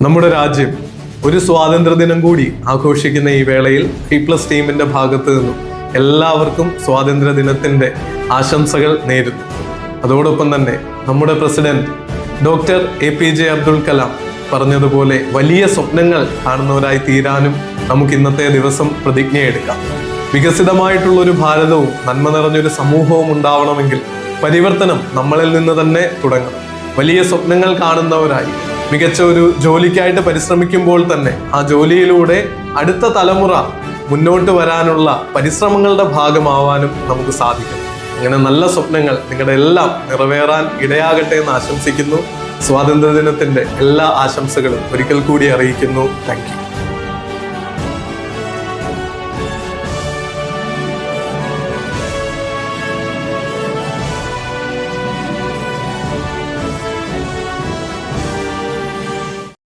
നമ്മുടെ രാജ്യം ഒരു സ്വാതന്ത്ര്യദിനം കൂടി ആഘോഷിക്കുന്ന ഈ വേളയിൽ പീപ്പിൾസ് ടീമിന്റെ ഭാഗത്ത് നിന്നും എല്ലാവർക്കും സ്വാതന്ത്ര്യ ദിനത്തിന്റെ ആശംസകൾ നേരുന്നു. അതോടൊപ്പം തന്നെ നമ്മുടെ president doctor APJ Abdul Kalam പറഞ്ഞതുപോലെ വലിയ സ്വപ്നങ്ങൾ കാണുന്നവരായി തീരാനും നമുക്ക് ഇന്നത്തെ ദിവസം പ്രതിജ്ഞയെടുക്കാം. വികസിതമായിട്ടുള്ള ഒരു ഭാരതവും നന്മ നിറഞ്ഞൊരു സമൂഹവും ഉണ്ടാവണമെങ്കിൽ പരിവർത്തനം നമ്മളിൽ നിന്ന് തന്നെ തുടങ്ങണം. വലിയ സ്വപ്നങ്ങൾ കാണുന്നവരായി മികച്ച ഒരു ജോലിക്കായിട്ട് പരിശ്രമിക്കുമ്പോൾ തന്നെ ആ ജോലിയിലൂടെ അടുത്ത തലമുറ മുന്നോട്ട് വരാനുള്ള പരിശ്രമങ്ങളുടെ ഭാഗമാവാനും നമുക്ക് സാധിക്കും. അങ്ങനെ നല്ല സ്വപ്നങ്ങൾ നിങ്ങളുടെ എല്ലാം നിറവേറാൻ ഇടയാകട്ടെ എന്ന് ആശംസിക്കുന്നു. സ്വാതന്ത്ര്യദിനത്തിന്റെ എല്ലാ ആശംസകളും ഒരിക്കൽ കൂടി അറിയിക്കുന്നു. Thank you.